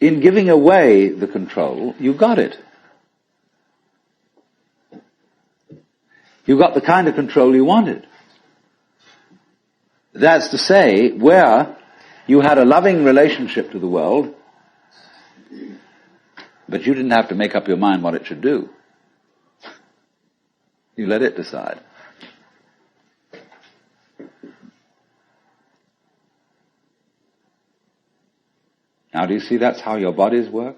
in giving away the control, you got it. You got the kind of control you wanted. That's to say, where you had a loving relationship to the world, but you didn't have to make up your mind what it should do. You let it decide. Now, do you see that's how your bodies work?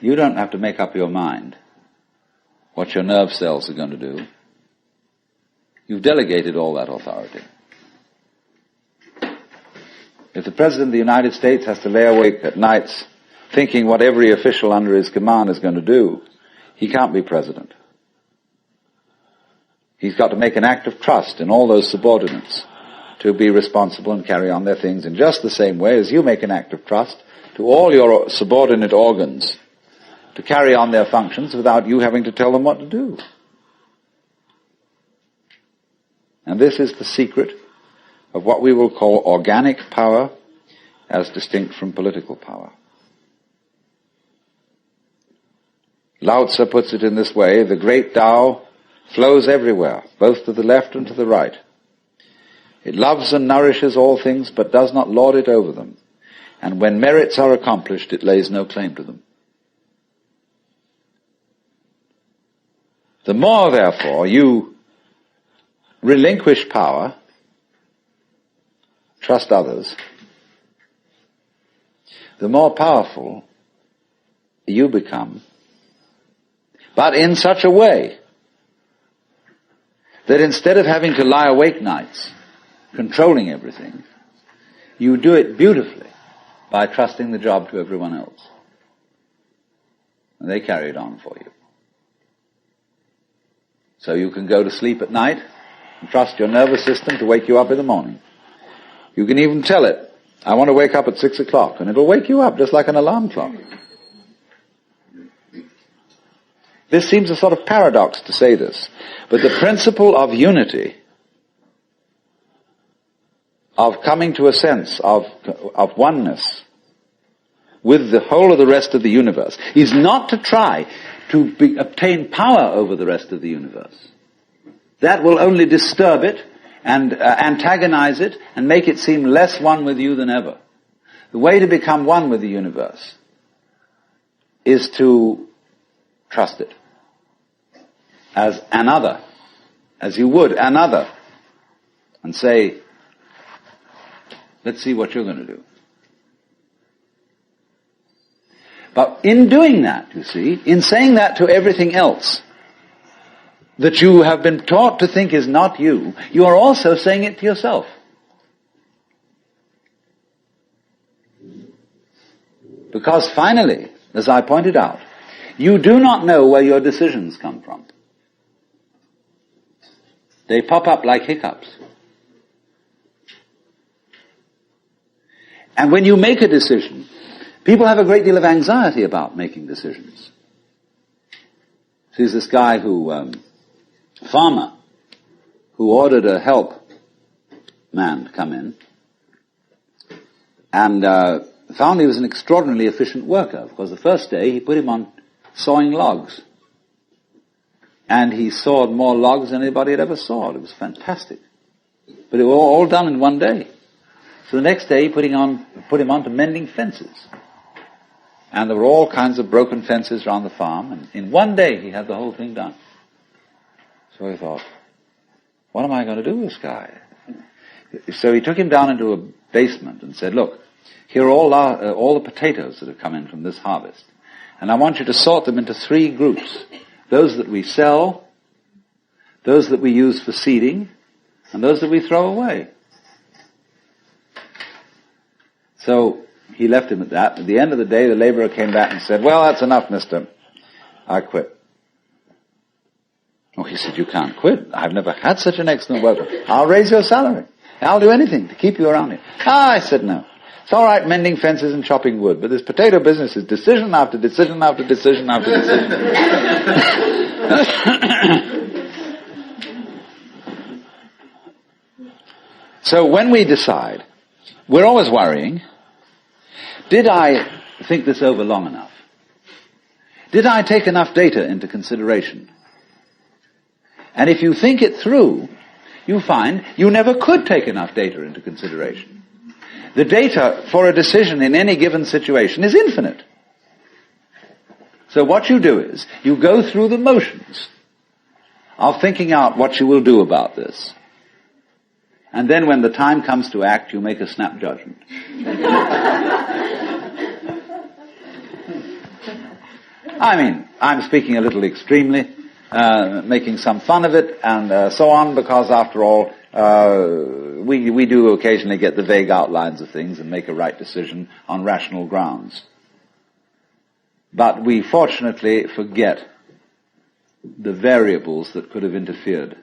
You don't have to make up your mind what your nerve cells are going to do. You've delegated all that authority. If the President of the United States has to lay awake at nights thinking what every official under his command is going to do, he can't be president. He's got to make an act of trust in all those subordinates to be responsible and carry on their things in just the same way as you make an act of trust to all your subordinate organs to carry on their functions without you having to tell them what to do. And this is the secret of what we will call organic power as distinct from political power. Lao Tzu puts it in this way: the great Tao flows everywhere, both to the left and to the right. It loves and nourishes all things, but does not lord it over them. And when merits are accomplished, it lays no claim to them. The more, therefore, you relinquish power, trust others, the more powerful you become, but in such a way that instead of having to lie awake nights controlling everything, you do it beautifully by trusting the job to everyone else. And they carry it on for you. So you can go to sleep at night and trust your nervous system to wake you up in the morning. You can even tell it, I want to wake up at 6 o'clock, and it'll wake you up just like an alarm clock. This seems a sort of paradox to say this, but the principle of unity, of coming to a sense of oneness with the whole of the rest of the universe, is not to try to obtain power over the rest of the universe. That will only disturb it and antagonize it and make it seem less one with you than ever. The way to become one with the universe is to trust it as another, as you would another, and say, let's see what you're going to do. But in doing that, you see, in saying that to everything else that you have been taught to think is not you, you are also saying it to yourself. Because finally, as I pointed out, you do not know where your decisions come from. They pop up like hiccups. And when you make a decision, people have a great deal of anxiety about making decisions. There's this guy farmer, who ordered a help man to come in, and found he was an extraordinarily efficient worker, because the first day he put him on sawing logs. And he sawed more logs than anybody had ever sawed. It was fantastic. But it was all done in one day. So the next day he put him on to mending fences. And there were all kinds of broken fences around the farm, and in one day he had the whole thing done. So he thought, what am I going to do with this guy? So he took him down into a basement and said, look, here are all the potatoes that have come in from this harvest. And I want you to sort them into 3 groups. Those that we sell, those that we use for seeding, and those that we throw away. So he left him at that. At the end of the day, the laborer came back and said, well, that's enough, mister. I quit. Oh, he said, you can't quit. I've never had such an excellent worker. I'll raise your salary. I'll do anything to keep you around here. I said, no. It's all right mending fences and chopping wood, but this potato business is decision after decision after decision after decision. So when we decide We're always worrying. Did I think this over long enough? Did I take enough data into consideration? And if you think it through, you find you never could take enough data into consideration. The data for a decision in any given situation is infinite. So what you do is, you go through the motions of thinking out what you will do about this. And then when the time comes to act, you make a snap judgment. I mean, I'm speaking a little extremely, making some fun of it and so on, because after all, we do occasionally get the vague outlines of things and make a right decision on rational grounds. But we fortunately forget the variables that could have interfered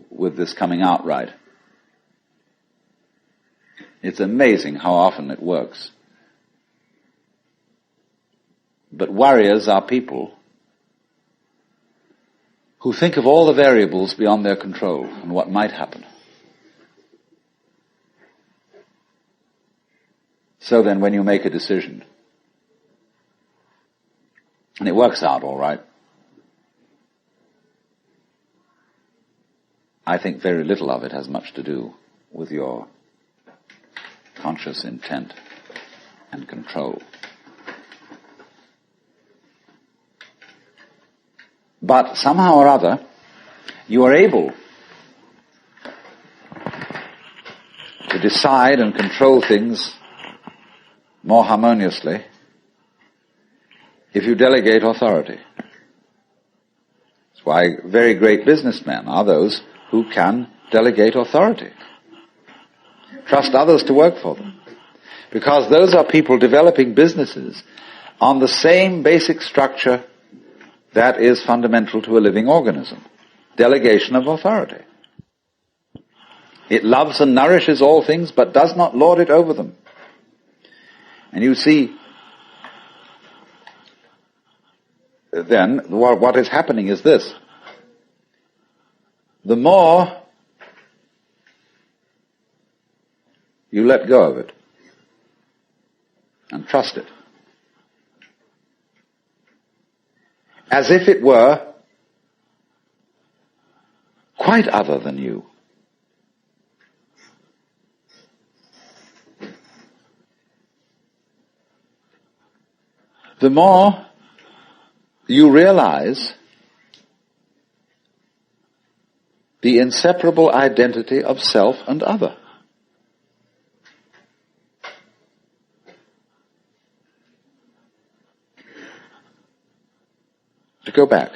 with this coming out right. It's amazing how often it works. But warriors are people who think of all the variables beyond their control and what might happen. So then when you make a decision, and it works out all right, I think very little of it has much to do with your conscious intent and control. But somehow or other, you are able to decide and control things more harmoniously if you delegate authority. That's why very great businessmen are those who can delegate authority. Trust others to work for them. Because those are people developing businesses on the same basic structure that is fundamental to a living organism. Delegation of authority. It loves and nourishes all things, but does not lord it over them. And you see, then, what is happening is this. The more you let go of it and trust it, as if it were quite other than you, the more you realize the inseparable identity of self and other. To go back,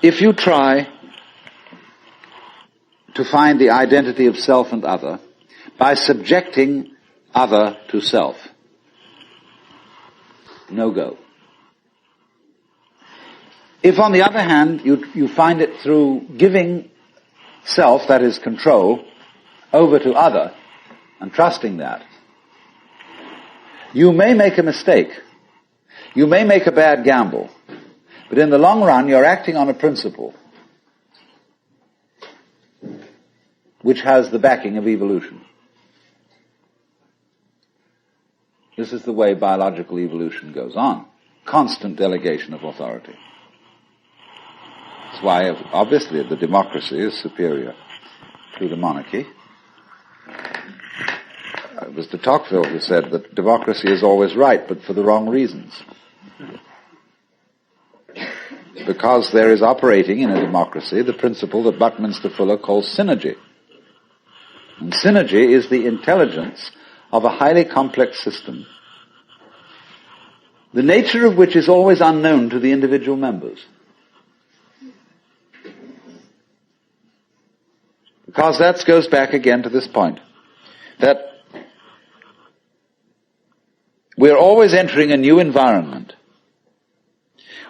if you try to find the identity of self and other by subjecting other to self, no go. If, on the other hand, you find it through giving self, that is control, over to other, and trusting that, you may make a mistake. You may make a bad gamble. But in the long run, you're acting on a principle which has the backing of evolution. This is the way biological evolution goes on. Constant delegation of authority. That's why, obviously, the democracy is superior to the monarchy. It was de Tocqueville who said that democracy is always right, but for the wrong reasons. Because there is operating in a democracy the principle that Buckminster Fuller calls synergy. And synergy is the intelligence of a highly complex system, the nature of which is always unknown to the individual members. Because that goes back again to this point, that we're always entering a new environment.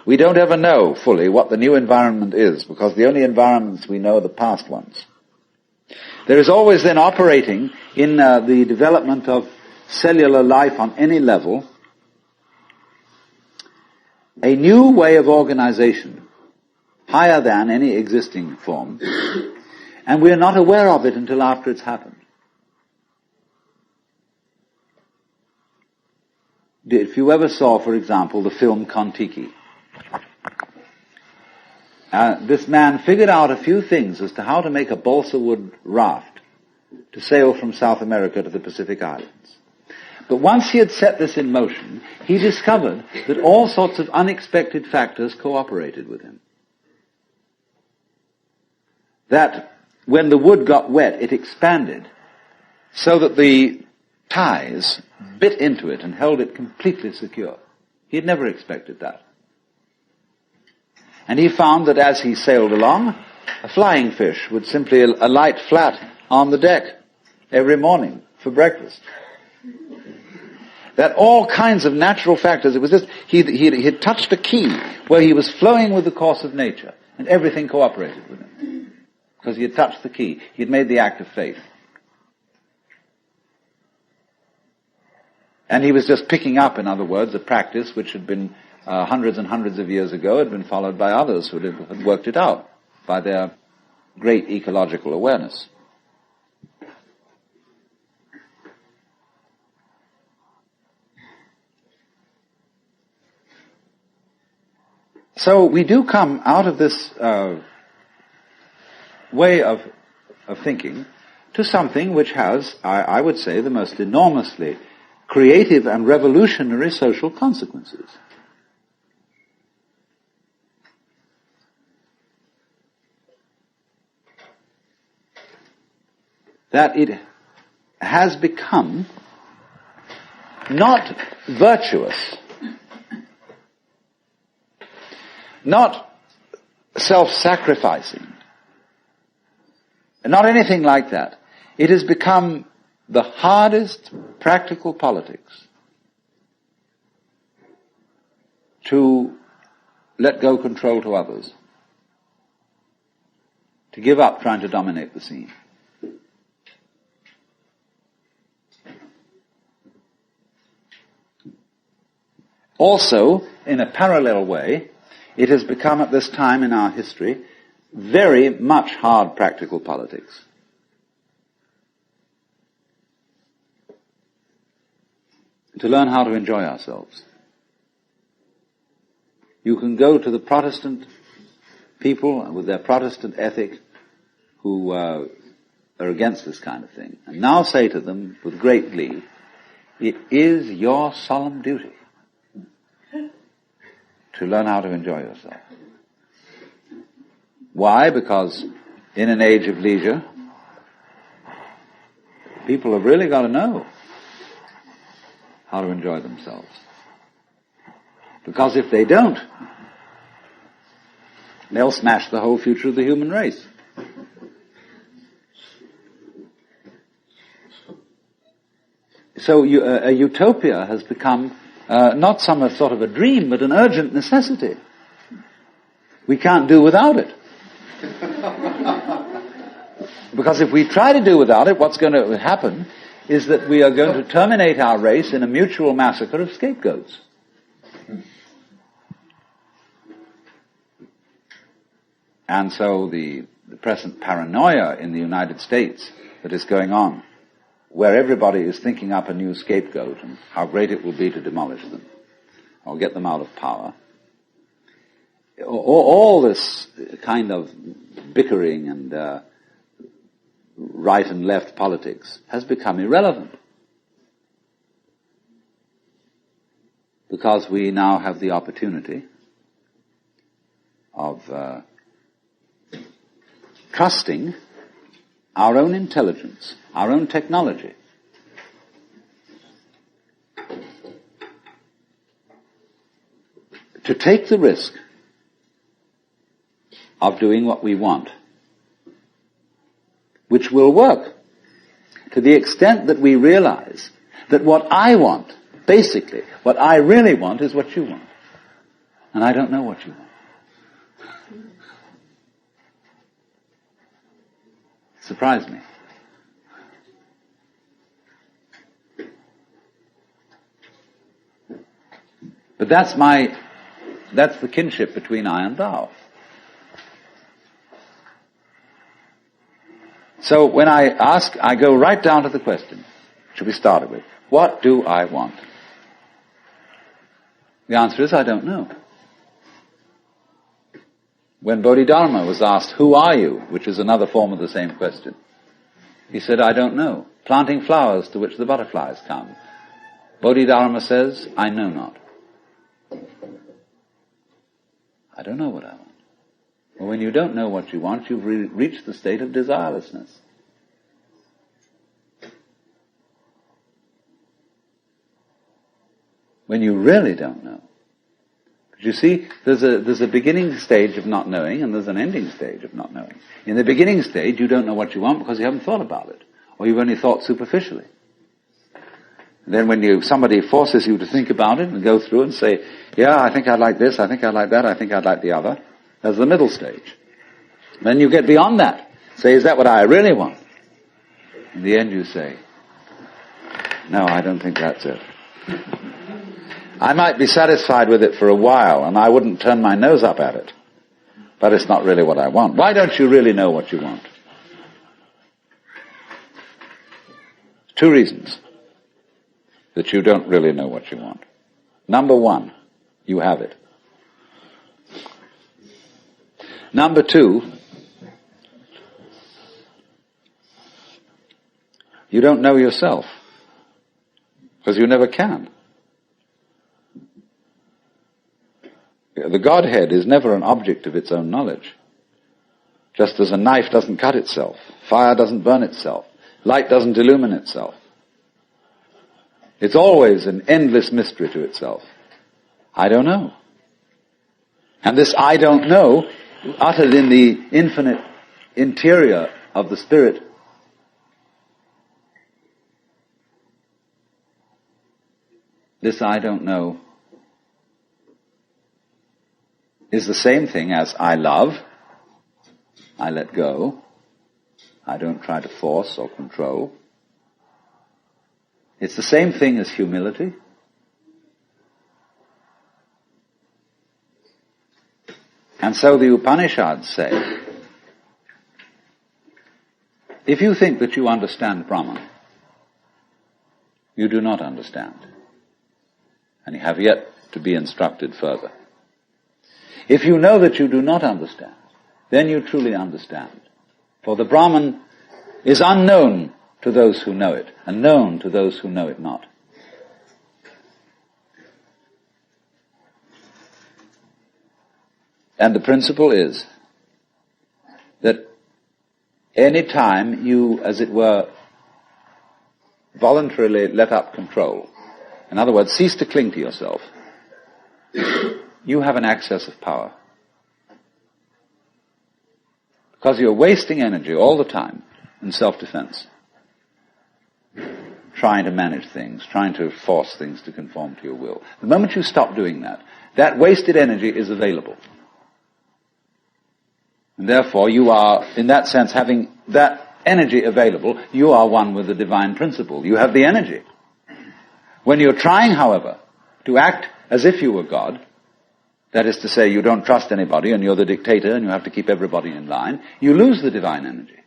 We don't ever know fully what the new environment is, because the only environments we know are the past ones. There is always then operating in the development of cellular life on any level a new way of organization, higher than any existing form, and we are not aware of it until after it's happened. if you ever saw, for example, the film Kon-Tiki, this man figured out a few things as to how to make a balsa wood raft to sail from South America to the Pacific Islands. But once he had set this in motion, he discovered that all sorts of unexpected factors cooperated with him. That when the wood got wet, it expanded so that the ties bit into it and held it completely secure. He had never expected that. And he found that as he sailed along, a flying fish would simply alight flat on the deck every morning for breakfast. That all kinds of natural factors, it was just, he had touched a key where he was flowing with the course of nature, and everything cooperated with him. Because he had touched the key. He had made the act of faith. And he was just picking up, in other words, a practice which had been hundreds and hundreds of years ago, had been followed by others who had worked it out by their great ecological awareness. So we do come out of this way of thinking to something which has, I would say, the most enormously creative and revolutionary social consequences. That it has become not virtuous, not self-sacrificing, not anything like that. It has become the hardest practical politics to let go control to others, to give up trying to dominate the scene. Also, in a parallel way, it has become at this time in our history very much hard practical politics. To learn how to enjoy ourselves. You can go to the Protestant people with their Protestant ethic who are against this kind of thing, and now say to them with great glee, it is your solemn duty to learn how to enjoy yourself. Why? Because in an age of leisure, people have really got to know how to enjoy themselves. Because if they don't, they'll smash the whole future of the human race. So a utopia has become not some sort of a dream, but an urgent necessity. We can't do without it. Because if we try to do without it, what's going to happen is that we are going to terminate our race in a mutual massacre of scapegoats. And so the present paranoia in the United States that is going on, where everybody is thinking up a new scapegoat and how great it will be to demolish them or get them out of power. All this kind of bickering and right and left politics has become irrelevant. Because we now have the opportunity of trusting our own intelligence, our own technology, to take the risk of doing what we want, which will work to the extent that we realize that what I want, basically, what I really want is what you want. And I don't know what you want. Surprised me. But that's the kinship between I and thou. So when I ask, I go right down to the question, which we started with. What do I want? The answer is, I don't know. When Bodhidharma was asked, who are you? Which is another form of the same question. He said, I don't know. Planting flowers to which the butterflies come. Bodhidharma says, I know not. I don't know what I want. Well, when you don't know what you want, you've reached the state of desirelessness. When you really don't know. But you see, there's a beginning stage of not knowing, and there's an ending stage of not knowing. In the beginning stage, you don't know what you want because you haven't thought about it, or you've only thought superficially. And then when somebody forces you to think about it and go through and say, yeah, I think I'd like this, I think I'd like that, I think I'd like the other, there's the middle stage. Then you get beyond that. Say, is that what I really want? In the end you say, no, I don't think that's it. I might be satisfied with it for a while, and I wouldn't turn my nose up at it. But it's not really what I want. Why don't you really know what you want? 2 reasons that you don't really know what you want. Number 1, you have it. Number 2, you don't know yourself, because you never can. The Godhead is never an object of its own knowledge. Just as a knife doesn't cut itself, fire doesn't burn itself, light doesn't illumine itself. It's always an endless mystery to itself. I don't know. And this I don't know, uttered in the infinite interior of the spirit, this I don't know is the same thing as I love, I let go, I don't try to force or control. It's the same thing as humility. And so the Upanishads say, if you think that you understand Brahman, you do not understand. And you have yet to be instructed further. If you know that you do not understand, then you truly understand. For the Brahman is unknown to those who know it, and known to those who know it not. And the principle is that any time you, as it were, voluntarily let up control, in other words, cease to cling to yourself, you have an access of power. Because you're wasting energy all the time in self-defense. Trying to manage things, trying to force things to conform to your will. The moment you stop doing that, that wasted energy is available. And therefore you are, in that sense, having that energy available, you are one with the divine principle. You have the energy. When you're trying, however, to act as if you were God, that is to say, you don't trust anybody and you're the dictator and you have to keep everybody in line, you lose the divine energy.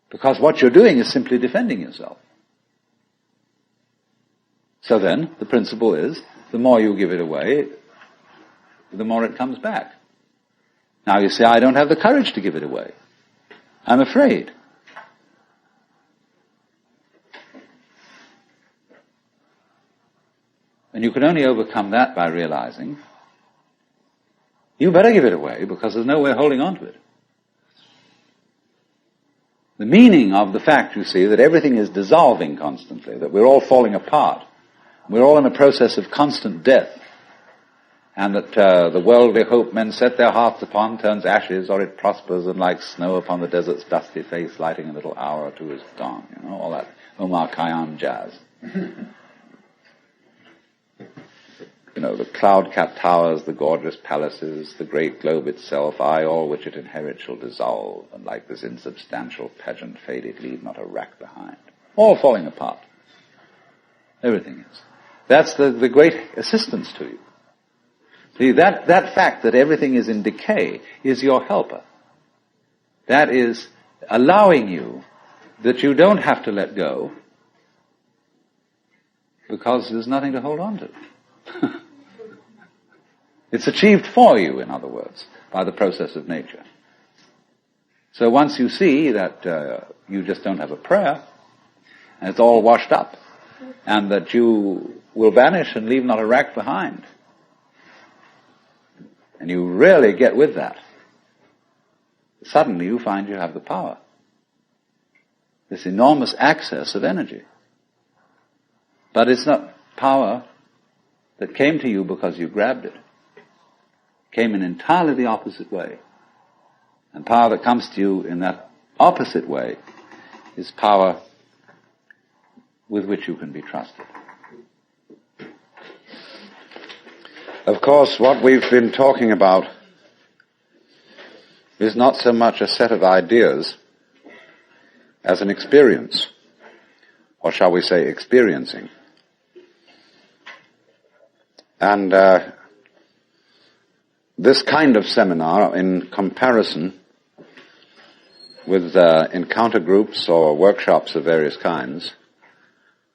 Because what you're doing is simply defending yourself. So then, the principle is, the more you give it away, the more it comes back. Now you say, I don't have the courage to give it away. I'm afraid. And you can only overcome that by realizing you better give it away because there's no way of holding on to it. The meaning of the fact, you see, that everything is dissolving constantly, that we're all falling apart, we're all in a process of constant death, and that the worldly hope men set their hearts upon turns ashes, or it prospers, and like snow upon the desert's dusty face, lighting a little hour or two is gone. You know, all that Omar Khayyam jazz. You know, the cloud-capped towers, the gorgeous palaces, the great globe itself, I, all which it inherits, shall dissolve, and like this insubstantial pageant faded, leave not a rack behind. All falling apart. Everything is. That's the great assistance to you. See, that fact that everything is in decay is your helper. That is allowing you that you don't have to let go because there's nothing to hold on to. It's achieved for you, in other words, by the process of nature. So once you see that you just don't have a prayer, and it's all washed up, and that you will vanish and leave not a rack behind, and you really get with that, suddenly you find you have the power. This enormous access of energy. But it's not power that came to you because you grabbed it. It came in entirely the opposite way. And power that comes to you in that opposite way is power with which you can be trusted. Of course, what we've been talking about is not so much a set of ideas as an experience, or shall we say experiencing. And this kind of seminar, in comparison with encounter groups or workshops of various kinds,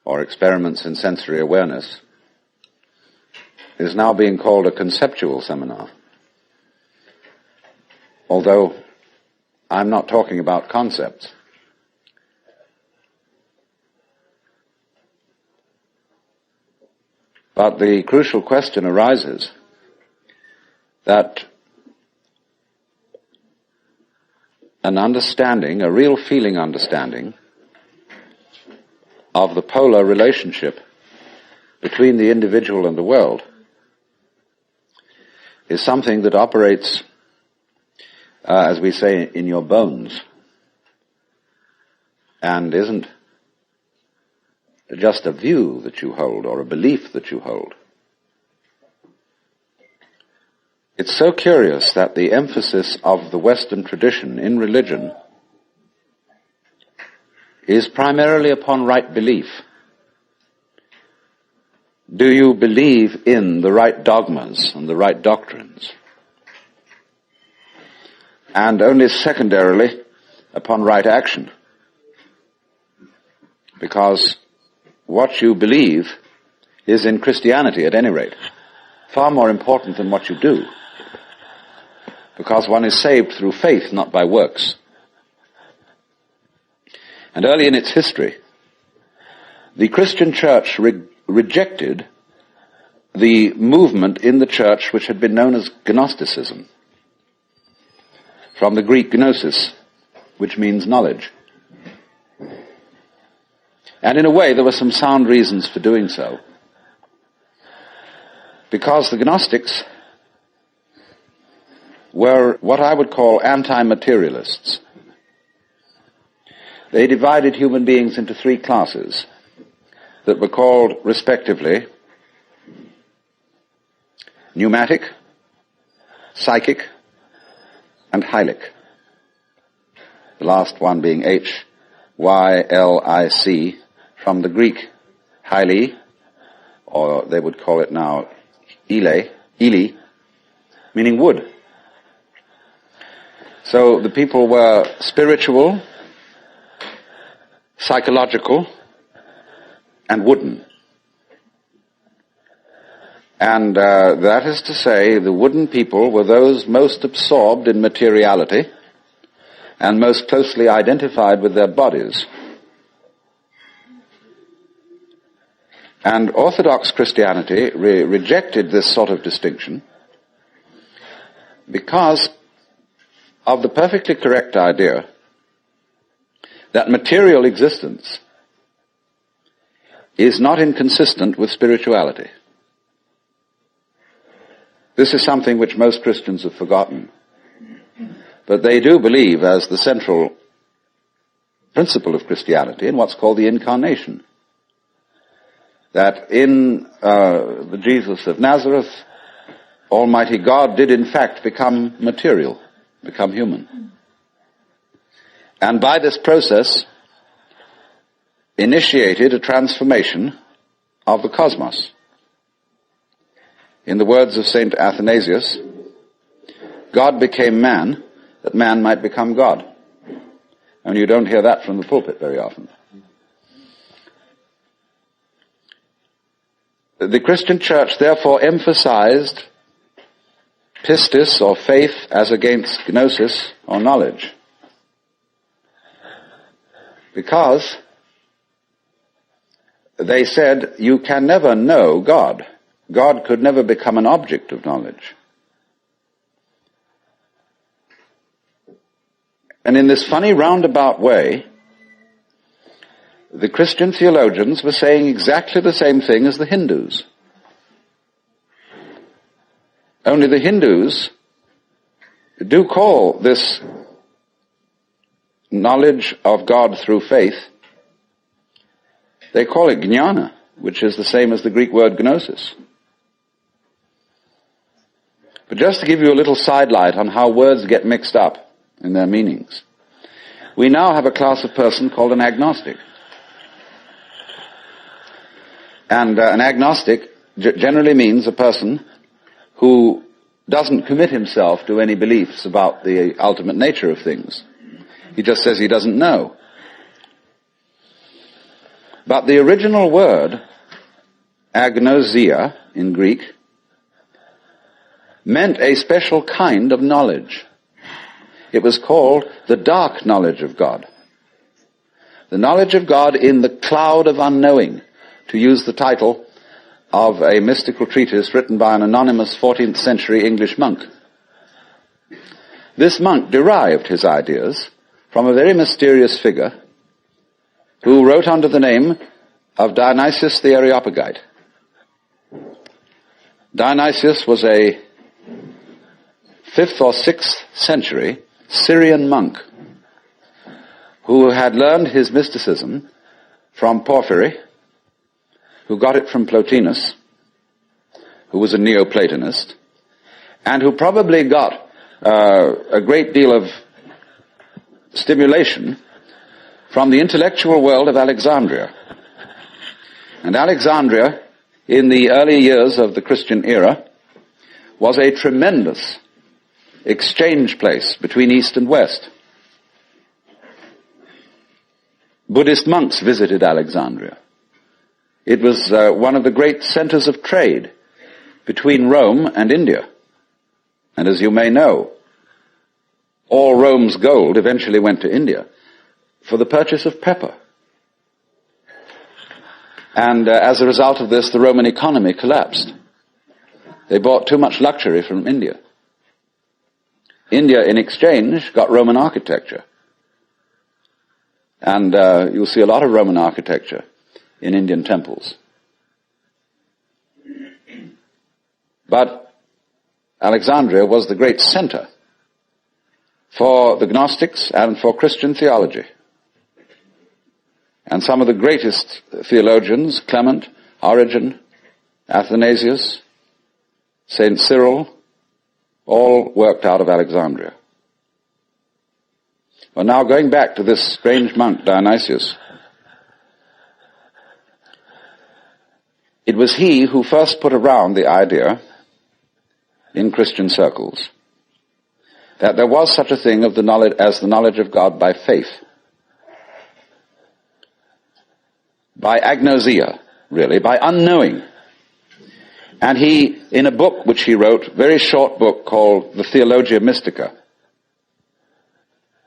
or experiments in sensory awareness, is now being called a conceptual seminar. Although I'm not talking about concepts. But the crucial question arises that an understanding, a real feeling understanding, of the polar relationship between the individual and the world is something that operates, as we say, in your bones, and isn't just a view that you hold or a belief that you hold. It's so curious that the emphasis of the Western tradition in religion is primarily upon right belief. Do you believe in the right dogmas and the right doctrines? And only secondarily upon right action. Because what you believe is, in Christianity at any rate, far more important than what you do. Because one is saved through faith, not by works. And early in its history, the Christian church rejected the movement in the church which had been known as Gnosticism, from the Greek gnosis, which means knowledge. And in a way, there were some sound reasons for doing so. Because the Gnostics were what I would call anti-materialists. They divided human beings into three classes that were called, respectively, pneumatic, psychic, and hylic. The last one being H-Y-L-I-C, from the Greek hyli, or they would call it now ile, meaning wood. So the people were spiritual, psychological, and wooden. And that is to say, the wooden people were those most absorbed in materiality and most closely identified with their bodies. And Orthodox Christianity rejected this sort of distinction because of the perfectly correct idea that material existence is not inconsistent with spirituality. This is something which most Christians have forgotten. But they do believe as the central principle of Christianity in what's called the incarnation. That in the Jesus of Nazareth, Almighty God did in fact become material, become human. And by this process, initiated a transformation of the cosmos. In the words of St. Athanasius, God became man, that man might become God. And you don't hear that from the pulpit very often. The Christian church therefore emphasized pistis or faith as against gnosis or knowledge. Because they said you can never know God. God could never become an object of knowledge. And in this funny roundabout way, the Christian theologians were saying exactly the same thing as the Hindus. Only the Hindus do call this knowledge of God through faith, they call it jnana, which is the same as the Greek word gnosis. But just to give you a little sidelight on how words get mixed up in their meanings, we now have a class of person called an agnostic. And an agnostic generally means a person who doesn't commit himself to any beliefs about the ultimate nature of things. He just says he doesn't know. But the original word, agnosia in Greek, meant a special kind of knowledge. It was called the dark knowledge of God. The knowledge of God in the cloud of unknowing, to use the title of a mystical treatise written by an anonymous 14th century English monk. This monk derived his ideas from a very mysterious figure who wrote under the name of Dionysius the Areopagite. Dionysius was a 5th or 6th century Syrian monk who had learned his mysticism from Porphyry, who got it from Plotinus, who was a Neoplatonist, and who probably got a great deal of stimulation from the intellectual world of Alexandria. And Alexandria, in the early years of the Christian era, was a tremendous exchange place between East and West. Buddhist monks visited Alexandria. It was one of the great centers of trade between Rome and India. And as you may know, all Rome's gold eventually went to India for the purchase of pepper. And as a result of this, the Roman economy collapsed. They bought too much luxury from India. India, in exchange, got Roman architecture. And you'll see a lot of Roman architecture in Indian temples. But Alexandria was the great center for the Gnostics and for Christian theology. And some of the greatest theologians, Clement, Origen, Athanasius, St. Cyril, all worked out of Alexandria. Well, now going back to this strange monk, Dionysius, it was he who first put around the idea in Christian circles that there was such a thing of the knowledge as the knowledge of God by faith. By agnosia, really, by unknowing. And he, in a book which he wrote, very short book called the Theologia Mystica,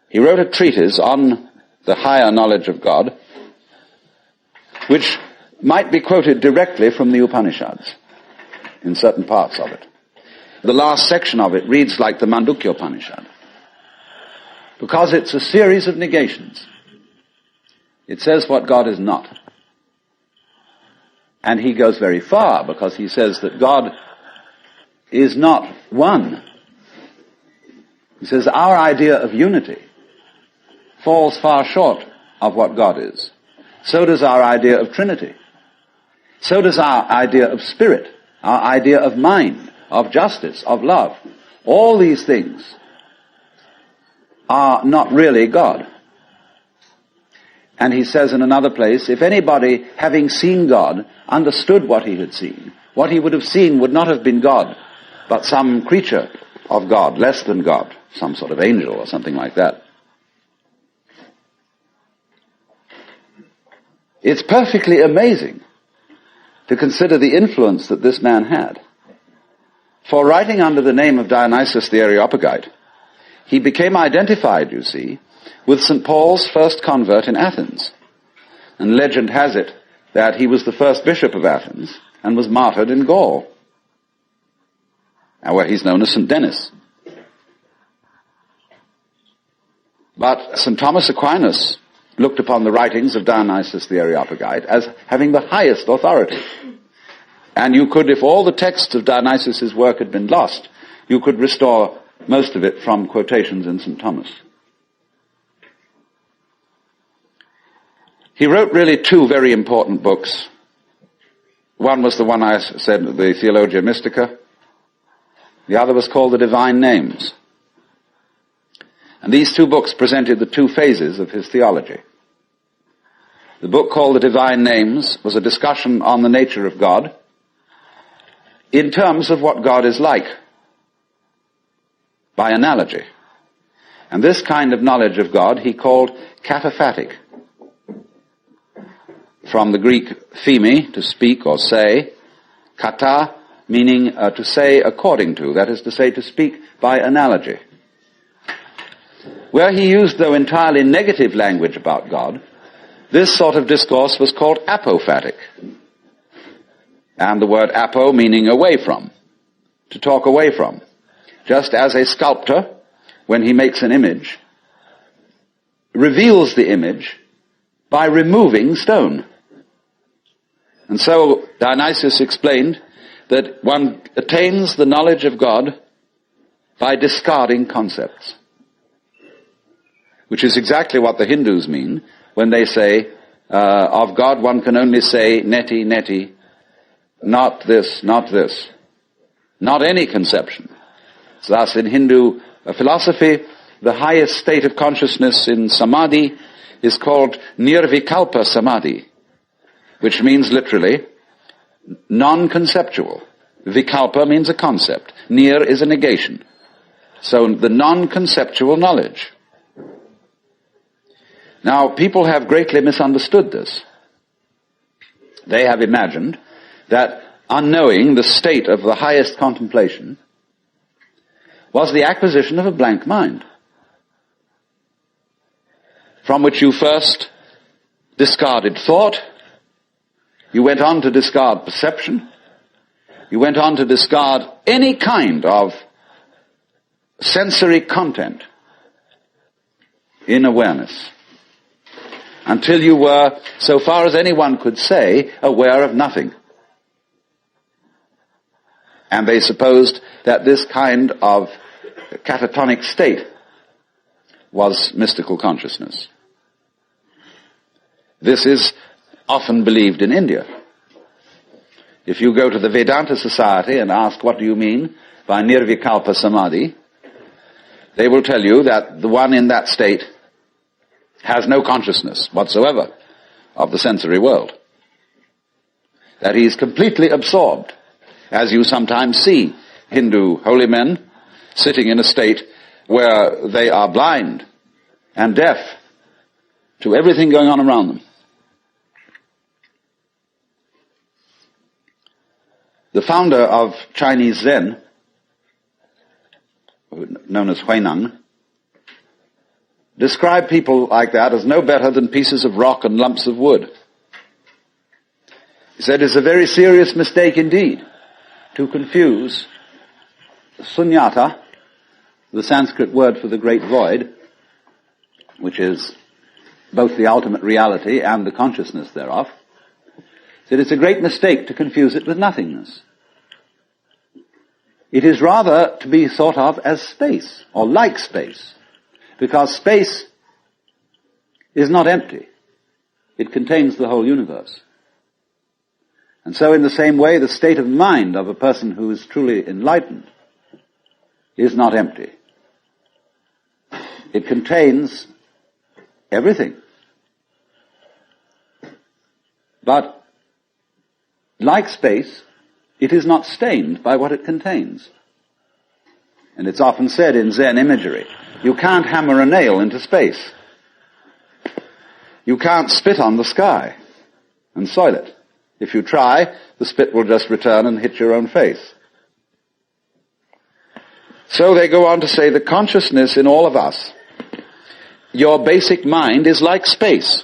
he wrote a treatise on the higher knowledge of God, which might be quoted directly from the Upanishads, in certain parts of it. The last section of it reads like the Mandukya Upanishad, because it's a series of negations. It says what God is not. And he goes very far, because he says that God is not one. He says our idea of unity falls far short of what God is. So does our idea of Trinity. So does our idea of spirit, our idea of mind, of justice, of love. All these things are not really God. And he says in another place, if anybody, having seen God, understood what he had seen, what he would have seen would not have been God, but some creature of God, less than God, some sort of angel or something like that. It's perfectly amazing to consider the influence that this man had. for writing under the name of Dionysius the Areopagite, he became identified, you see, with St. Paul's first convert in Athens. And legend has it that he was the first bishop of Athens and was martyred in Gaul, where he's known as St. Denis. But St. Thomas Aquinas looked upon the writings of Dionysius the Areopagite as having the highest authority. And you could, if all the texts of Dionysius' work had been lost, you could restore most of it from quotations in St. Thomas. He wrote really two very important books. One was the one I said, the Theologia Mystica. The other was called the Divine Names. And these two books presented the two phases of his theology. The book called the Divine Names was a discussion on the nature of God in terms of what God is like, by analogy. And this kind of knowledge of God he called cataphatic. From the Greek pheme, to speak or say, kata, meaning to say according to, that is to say, to speak by analogy. Where he used, though, entirely negative language about God, this sort of discourse was called apophatic. And the word apo meaning away from, to talk away from. Just as a sculptor, when he makes an image, reveals the image by removing stone. And so Dionysius explained that one attains the knowledge of God by discarding concepts. Which is exactly what the Hindus mean when they say, of God one can only say, neti, neti, not this, not this. Not any conception. Thus in Hindu philosophy, the highest state of consciousness in samadhi is called nirvikalpa samadhi, which means literally non-conceptual. Vikalpa means a concept. Nir is a negation. So the non-conceptual knowledge. Now, people have greatly misunderstood this. They have imagined that unknowing the state of the highest contemplation was the acquisition of a blank mind, from which you first discarded thought, you went on to discard perception, you went on to discard any kind of sensory content in awareness, until you were, so far as anyone could say, aware of nothing. And they supposed that this kind of catatonic state was mystical consciousness. This is often believed in India. If you go to the Vedanta Society and ask, what do you mean by nirvikalpa samadhi, they will tell you that the one in that state has no consciousness whatsoever of the sensory world. That he is completely absorbed, as you sometimes see Hindu holy men sitting in a state where they are blind and deaf to everything going on around them. The founder of Chinese Zen, known as Huineng, described people like that as no better than pieces of rock and lumps of wood. He said it's a very serious mistake indeed to confuse sunyata, the Sanskrit word for the great void, which is both the ultimate reality and the consciousness thereof. He said it's a great mistake to confuse it with nothingness. It is rather to be thought of as space, or like space. Because space is not empty. It contains the whole universe. And so in the same way, the state of mind of a person who is truly enlightened is not empty. It contains everything. But like space, it is not stained by what it contains. And it's often said in Zen imagery, you can't hammer a nail into space. You can't spit on the sky and soil it. If you try, the spit will just return and hit your own face. So they go on to say the consciousness in all of us, your basic mind is like space.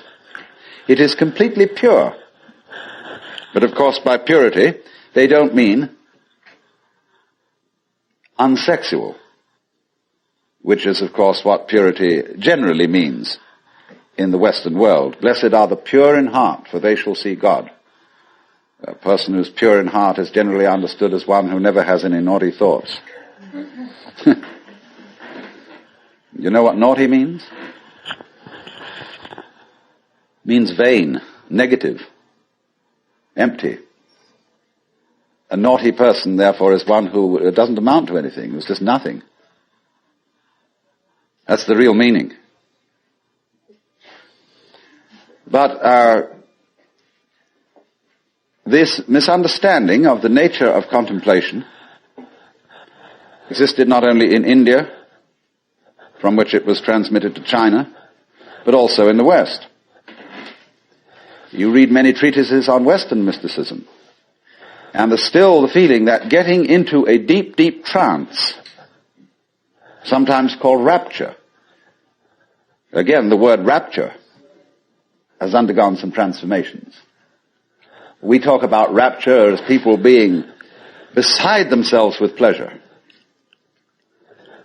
It is completely pure. But of course by purity, they don't mean unsexual, which is of course what purity generally means in the Western world. Blessed are the pure in heart, for they shall see God. A person who's pure in heart is generally understood as one who never has any naughty thoughts. You know what naughty means? Means vain, negative, empty. A naughty person, therefore, is one who doesn't amount to anything, who's just nothing. That's the real meaning. But this misunderstanding of the nature of contemplation existed not only in India, from which it was transmitted to China, but also in the West. You read many treatises on Western mysticism, and there's still the feeling that getting into a deep, deep trance, sometimes called rapture. Again, the word rapture has undergone some transformations. We talk about rapture as people being beside themselves with pleasure.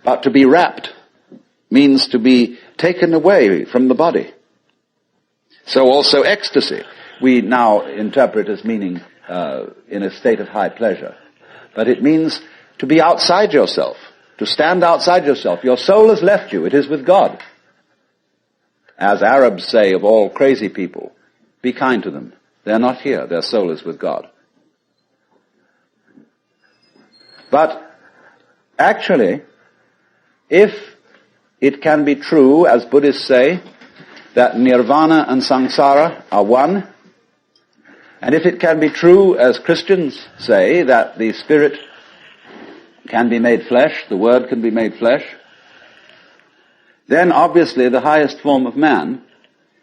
But to be rapt means to be taken away from the body. So also ecstasy, we now interpret as meaning in a state of high pleasure. But it means to be outside yourself, to stand outside yourself. Your soul has left you, it is with God. As Arabs say of all crazy people, be kind to them. They're not here, their soul is with God. But actually, if it can be true, as Buddhists say, that nirvana and samsara are one, and if it can be true, as Christians say, that the spirit can be made flesh, the word can be made flesh, then obviously the highest form of man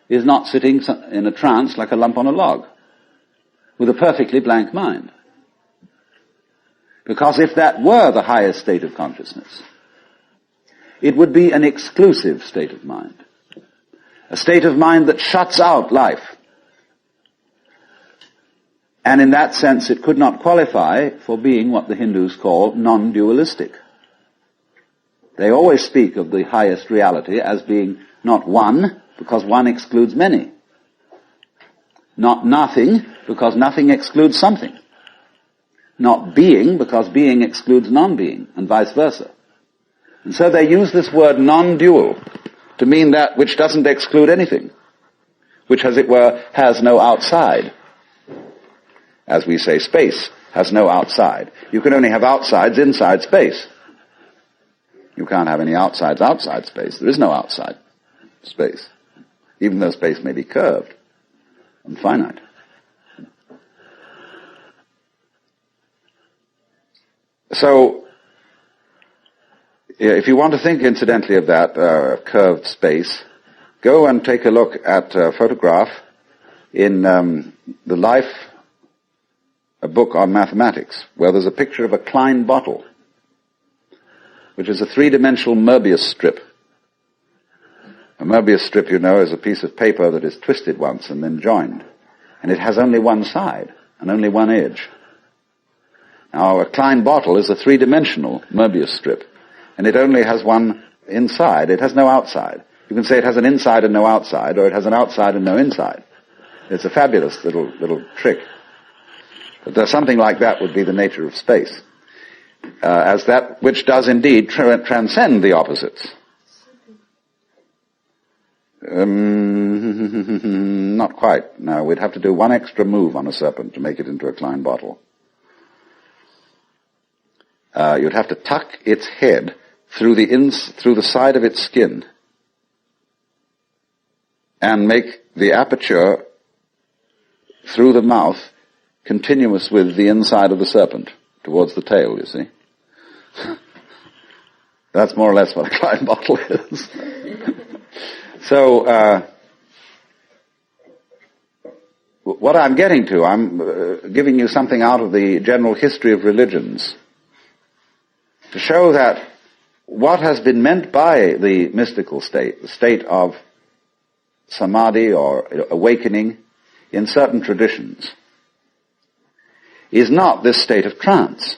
is not sitting in a trance like a lump on a log, with a perfectly blank mind. Because if that were the highest state of consciousness, it would be an exclusive state of mind. A state of mind that shuts out life. And in that sense it could not qualify for being what the Hindus call non-dualistic. They always speak of the highest reality as being not one, because one excludes many. Not nothing, because nothing excludes something. Not being, because being excludes non-being, and vice versa. And so they use this word non-dual to mean that which doesn't exclude anything, which, as it were, has no outside. As we say, space has no outside. You can only have outsides inside space. You can't have any outsides outside space. There is no outside space, even though space may be curved and finite. So, if you want to think, incidentally, of that curved space, go and take a look at a photograph in the Life, a book on mathematics, where there's a picture of a Klein bottle, which is a three-dimensional Möbius strip. A Möbius strip, you know, is a piece of paper that is twisted once and then joined. And it has only one side and only one edge. Now, a Klein bottle is a three-dimensional Möbius strip, and it only has one inside. It has no outside. You can say it has an inside and no outside, or it has an outside and no inside. It's a fabulous little trick. But there's something like that would be the nature of space, as that which does indeed transcend the opposites. Not quite. No, we'd have to do one extra move on a serpent to make it into a Klein bottle. You'd have to tuck its head through the side of its skin and make the aperture through the mouth continuous with the inside of the serpent towards the tail, you see. That's more or less what a Klein bottle is. So, what I'm getting to, I'm giving you something out of the general history of religions to show that what has been meant by the mystical state, the state of samadhi or awakening in certain traditions, is not this state of trance,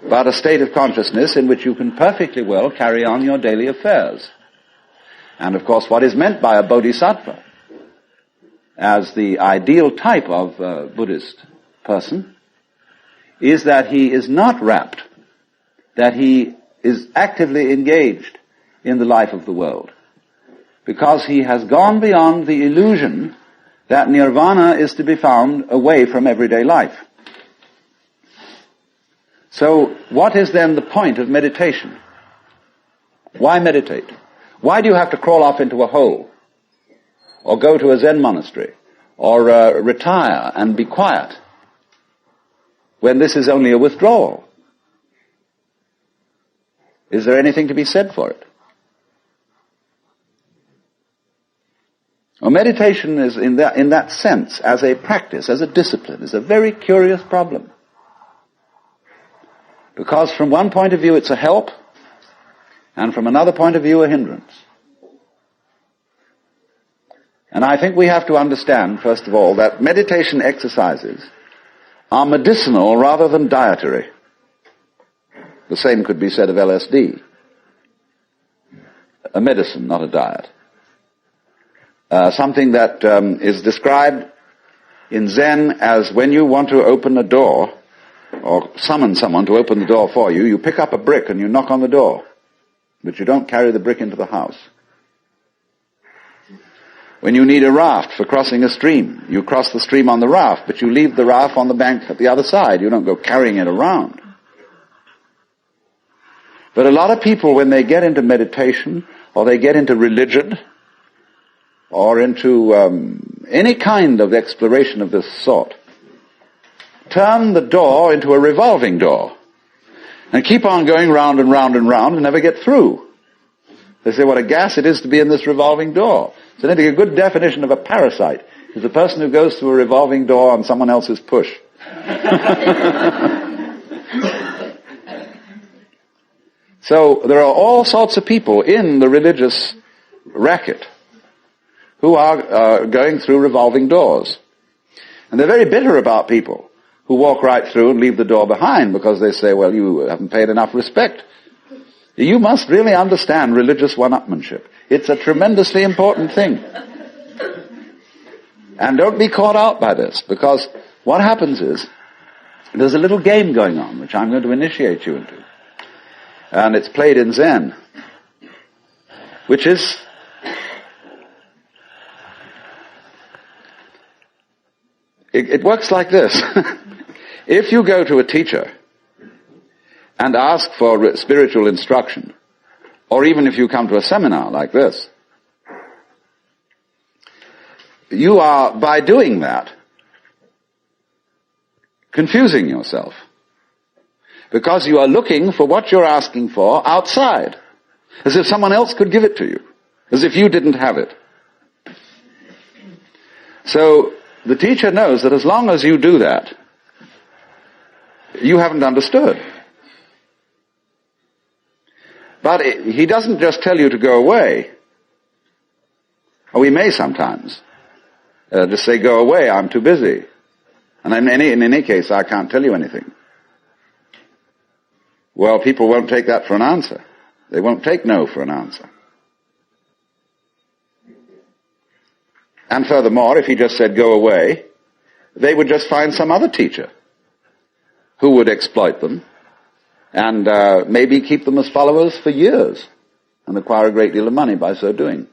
but a state of consciousness in which you can perfectly well carry on your daily affairs. And of course, what is meant by a bodhisattva as the ideal type of Buddhist person is that he is not wrapped, that he is actively engaged in the life of the world, because he has gone beyond the illusion that nirvana is to be found away from everyday life. So, what is then the point of meditation? Why meditate? Why do you have to crawl off into a hole? Or go to a Zen monastery? Or retire and be quiet? When this is only a withdrawal? Is there anything to be said for it? Well, meditation is in that sense, as a practice, as a discipline, is a very curious problem. Because from one point of view it's a help, and from another point of view a hindrance. And I think we have to understand, first of all, that meditation exercises are medicinal rather than dietary. The same could be said of LSD. A medicine, not a diet. Something that is described in Zen as when you want to open a door, or summon someone to open the door for you, you pick up a brick and you knock on the door, but you don't carry the brick into the house. When you need a raft for crossing a stream, you cross the stream on the raft, but you leave the raft on the bank at the other side. You don't go carrying it around. But a lot of people, when they get into meditation, or they get into religion, or into any kind of exploration of this sort, turn the door into a revolving door and keep on going round and round and round and never get through. They say what a gas it is to be in this revolving door. So I think a good definition of a parasite is the person who goes through a revolving door on someone else's push. So there are all sorts of people in the religious racket who are going through revolving doors. And they're very bitter about people who walk right through and leave the door behind, because they say, well, you haven't paid enough respect. You must really understand religious one-upmanship. It's a tremendously important thing. And don't be caught out by this, because what happens is, there's a little game going on, which I'm going to initiate you into. And it's played in Zen, which is, it works like this. If you go to a teacher and ask for spiritual instruction, or even if you come to a seminar like this, you are, by doing that, confusing yourself. Because you are looking for what you're asking for outside, as if someone else could give it to you, as if you didn't have it. So the teacher knows that as long as you do that, you haven't understood. But he doesn't just tell you to go away. Or we may sometimes just say, go away, I'm too busy. And in any case, I can't tell you anything. Well, people won't take that for an answer. They won't take no for an answer. And furthermore, if he just said, go away, they would just find some other teacher who would exploit them and maybe keep them as followers for years and acquire a great deal of money by so doing.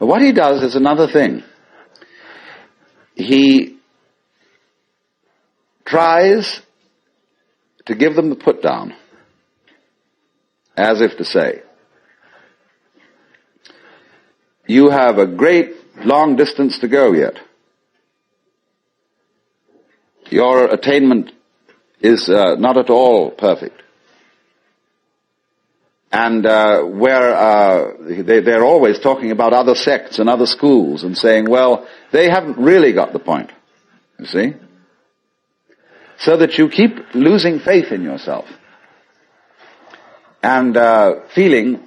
But what he does is another thing. He tries to give them the put down, as if to say, you have a great long distance to go yet. Your attainment is not at all perfect. And they're always talking about other sects and other schools and saying, well, they haven't really got the point, you see? So that you keep losing faith in yourself. and feeling,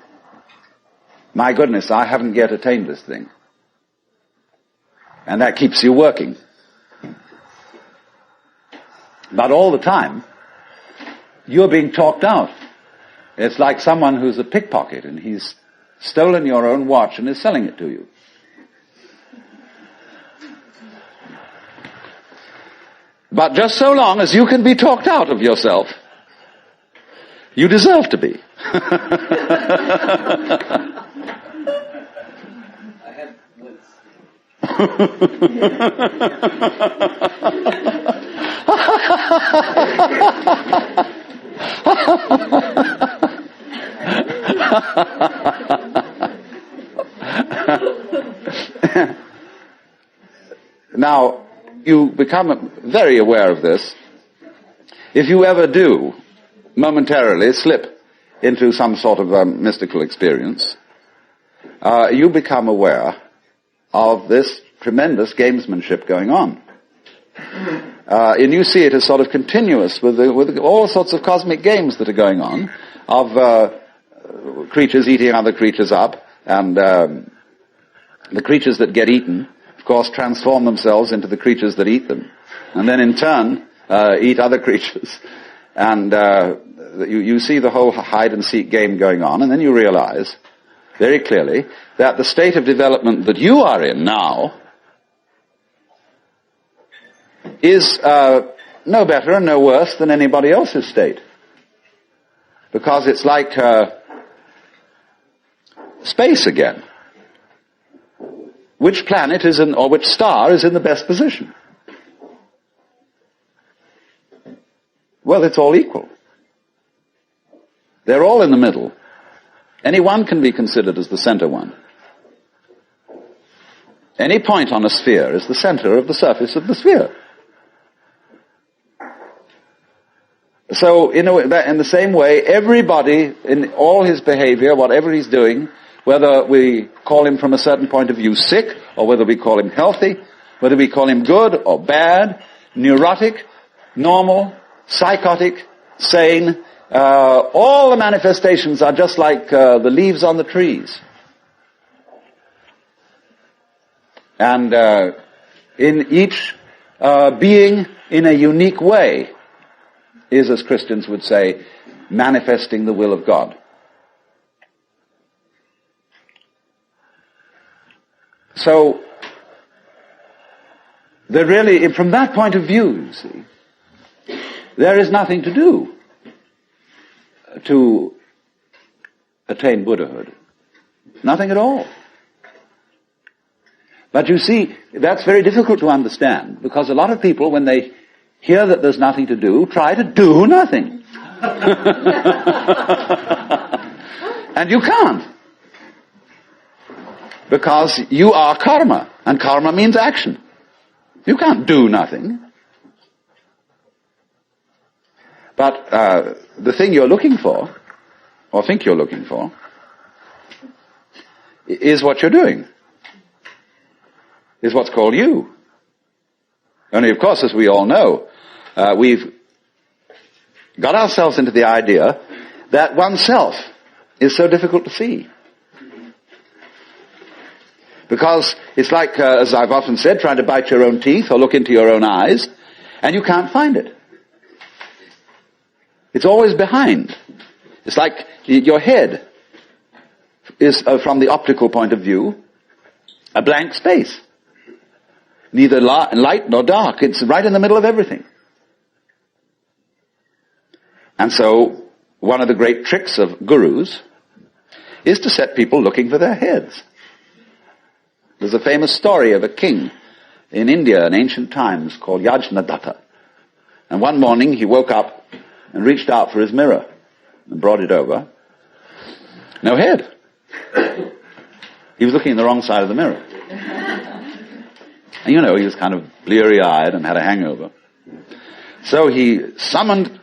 my goodness, I haven't yet attained this thing. And that keeps you working. But all the time, you're being talked out. It's like someone who's a pickpocket and he's stolen your own watch and is selling it to you. But just so long as you can be talked out of yourself, you deserve to be. I had Now, you become very aware of this. If you ever do momentarily slip into some sort of mystical experience, you become aware of this tremendous gamesmanship going on. And you see it as sort of continuous with all sorts of cosmic games that are going on, of creatures eating other creatures up, and the creatures that get eaten, of course, transform themselves into the creatures that eat them, and then in turn eat other creatures. And you see the whole hide-and-seek game going on, and then you realize very clearly that the state of development that you are in now is no better and no worse than anybody else's state. Because it's like space again. Which planet is in, or which star is in the best position? Well, it's all equal. They're all in the middle. Any one can be considered as the center one. Any point on a sphere is the center of the surface of the sphere. So, in the same way, everybody, in all his behavior, whatever he's doing, whether we call him from a certain point of view sick, or whether we call him healthy, whether we call him good or bad, neurotic, normal, psychotic, sane, all the manifestations are just like the leaves on the trees. And in each being in a unique way is, as Christians would say, manifesting the will of God. So, there really, from that point of view, you see, there is nothing to do to attain Buddhahood. Nothing at all. But you see, that's very difficult to understand, because a lot of people, when they hear that there's nothing to do, try to do nothing. And you can't. Because you are karma, and karma means action. You can't do nothing. But the thing you're looking for, or think you're looking for, is what you're doing. Is what's called you. Only, of course, as we all know, we've got ourselves into the idea that oneself is so difficult to see. Because it's like, as I've often said, trying to bite your own teeth or look into your own eyes, and you can't find it. It's always behind. It's like your head is, from the optical point of view, a blank space. Neither light nor dark. It's right in the middle of everything. And so, one of the great tricks of gurus is to set people looking for their heads. There's a famous story of a king in India in ancient times called Yajnadatta. And one morning he woke up and reached out for his mirror and brought it over. No head. He was looking in the wrong side of the mirror. And he was kind of bleary-eyed and had a hangover. So he summoned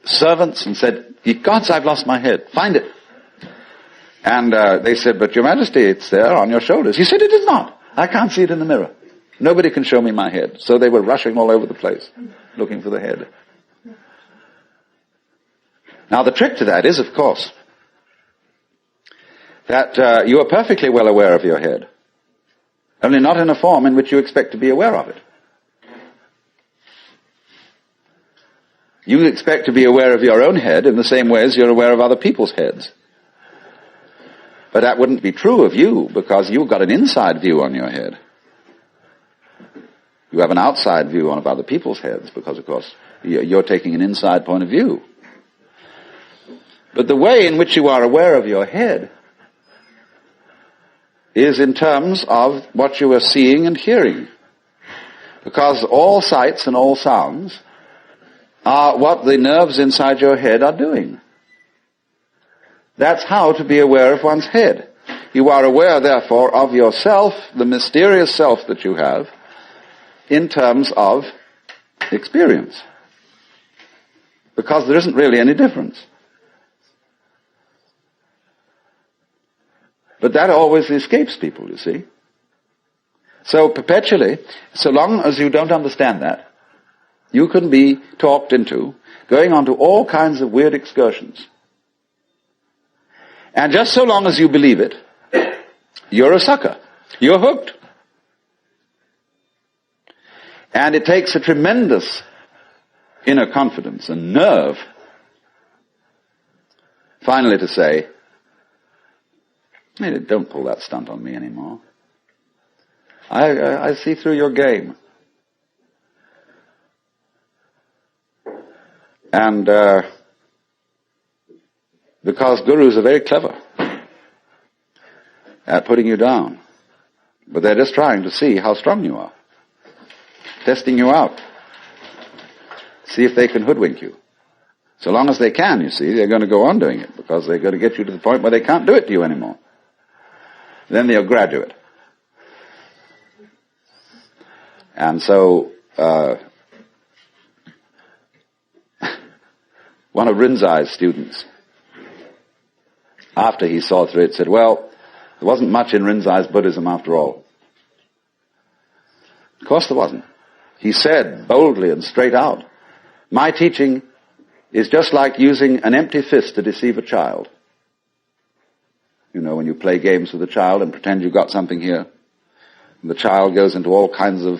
servants and said, "Ye gods, I've lost my head. Find it." And they said, "But Your Majesty, it's there on your shoulders." He said, "It is not. I can't see it in the mirror. Nobody can show me my head." So they were rushing all over the place, looking for the head. Now the trick to that is, of course, that you are perfectly well aware of your head, only not in a form in which you expect to be aware of it. You expect to be aware of your own head in the same way as you're aware of other people's heads. But that wouldn't be true of you, because you've got an inside view on your head. You have an outside view on other people's heads, because, of course, you're taking an inside point of view. But the way in which you are aware of your head is in terms of what you are seeing and hearing. Because all sights and all sounds are what the nerves inside your head are doing. That's how to be aware of one's head. You are aware, therefore, of yourself, the mysterious self that you have, in terms of experience. Because there isn't really any difference. But that always escapes people, you see. So perpetually, so long as you don't understand that, you can be talked into going on to all kinds of weird excursions. And just so long as you believe it, you're a sucker. You're hooked. And it takes a tremendous inner confidence and nerve finally to say, hey, don't pull that stunt on me anymore. I see through your game. And because gurus are very clever at putting you down. But they're just trying to see how strong you are. Testing you out. See if they can hoodwink you. So long as they can, you see, they're going to go on doing it, because they're going to get you to the point where they can't do it to you anymore. Then they'll graduate. And so, one of Rinzai's students, after he saw through it, said, well, there wasn't much in Rinzai's Buddhism after all. Of course there wasn't. He said boldly and straight out, my teaching is just like using an empty fist to deceive a child. You know, when you play games with a child and pretend you've got something here, and the child goes into all kinds of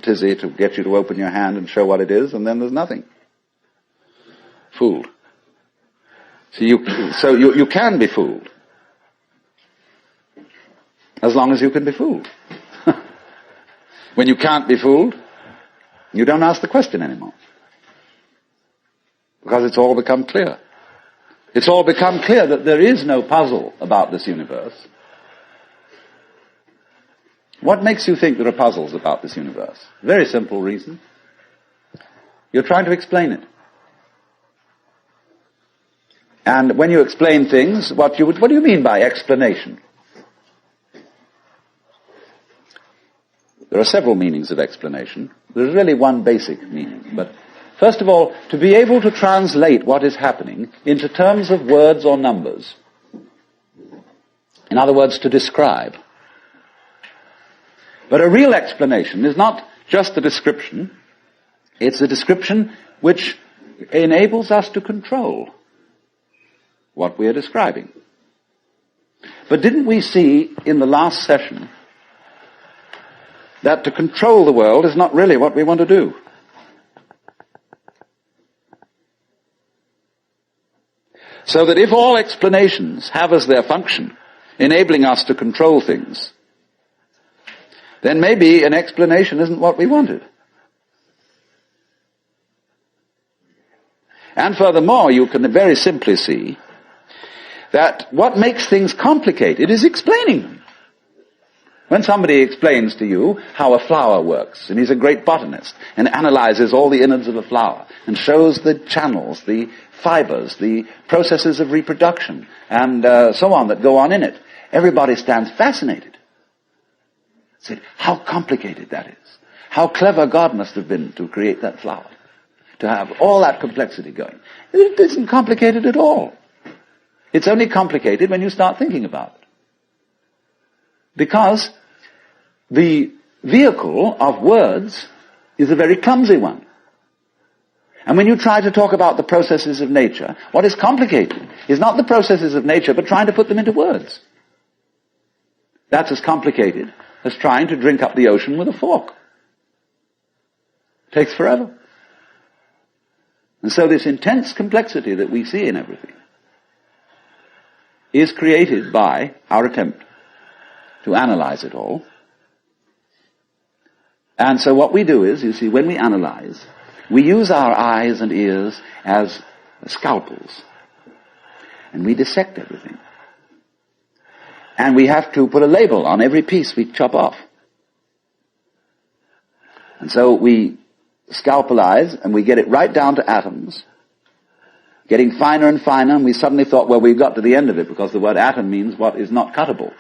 tizzy to get you to open your hand and show what it is, and then there's nothing. Fooled. So you can be fooled. As long as you can be fooled. When you can't be fooled, you don't ask the question anymore. Because it's all become clear. It's all become clear that there is no puzzle about this universe. What makes you think there are puzzles about this universe? Very simple reason. You're trying to explain it. And when you explain things, what do you mean by explanation? There are several meanings of explanation. There's really one basic meaning. But first of all, to be able to translate what is happening into terms of words or numbers. In other words, to describe. But a real explanation is not just a description. It's a description which enables us to control what we are describing. But didn't we see in the last session that to control the world is not really what we want to do? So that if all explanations have as their function enabling us to control things, then maybe an explanation isn't what we wanted. And furthermore, you can very simply see that what makes things complicated is explaining them. When somebody explains to you how a flower works, and he's a great botanist, and analyzes all the innards of a flower, and shows the channels, the fibers, the processes of reproduction, and so on that go on in it, everybody stands fascinated. Said, how complicated that is. How clever God must have been to create that flower, to have all that complexity going. It isn't complicated at all. It's only complicated when you start thinking about it. Because the vehicle of words is a very clumsy one. And when you try to talk about the processes of nature, what is complicated is not the processes of nature, but trying to put them into words. That's as complicated as trying to drink up the ocean with a fork. It takes forever. And so this intense complexity that we see in everything is created by our attempt to analyze it all. And so what we do is, you see, when we analyze, we use our eyes and ears as scalpels. And we dissect everything. And we have to put a label on every piece we chop off. And so we scalpelize and we get it right down to atoms, getting finer and finer, and we suddenly thought, well, we've got to the end of it, because the word atom means what is not cuttable.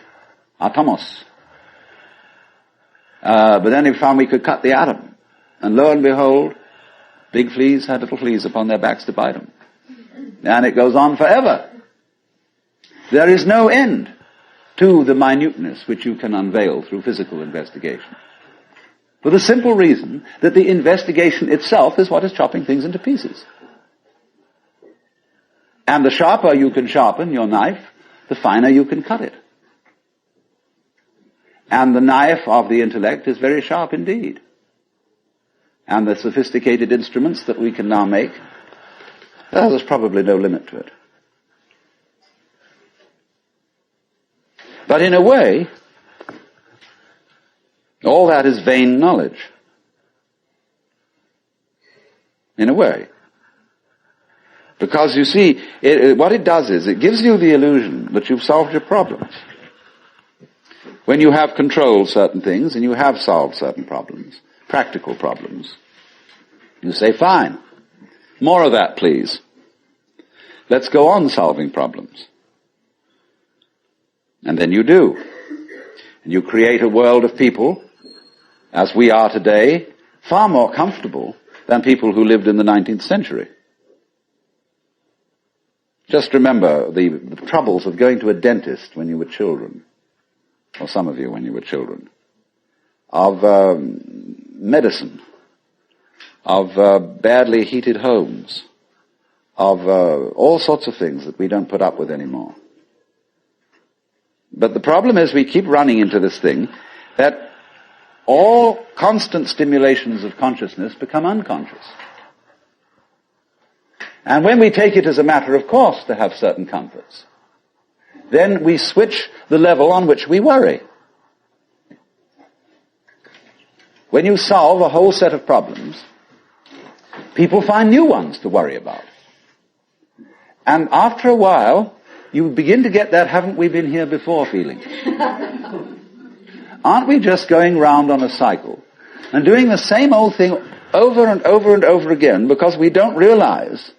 Atomos. But then we found we could cut the atom. And lo and behold, big fleas had little fleas upon their backs to bite them. And it goes on forever. There is no end to the minuteness which you can unveil through physical investigation. For the simple reason that the investigation itself is what is chopping things into pieces. And the sharper you can sharpen your knife, the finer you can cut it. And the knife of the intellect is very sharp indeed. And the sophisticated instruments that we can now make, well, there's probably no limit to it. But in a way, all that is vain knowledge. In a way. Because you see, what it does is, it gives you the illusion that you've solved your problems. When you have controlled certain things, and you have solved certain problems, practical problems, you say, fine, more of that please. Let's go on solving problems. And then you do. And you create a world of people, as we are today, far more comfortable than people who lived in the 19th century. Just remember the troubles of going to a dentist when you were children, or some of you when you were children, of medicine, of badly heated homes, of all sorts of things that we don't put up with anymore. But the problem is we keep running into this thing that all constant stimulations of consciousness become unconscious. And when we take it as a matter of course to have certain comforts, then we switch the level on which we worry. When you solve a whole set of problems, people find new ones to worry about. And after a while, you begin to get that haven't we been here before feeling. Aren't we just going round on a cycle and doing the same old thing over and over and over again because we don't realize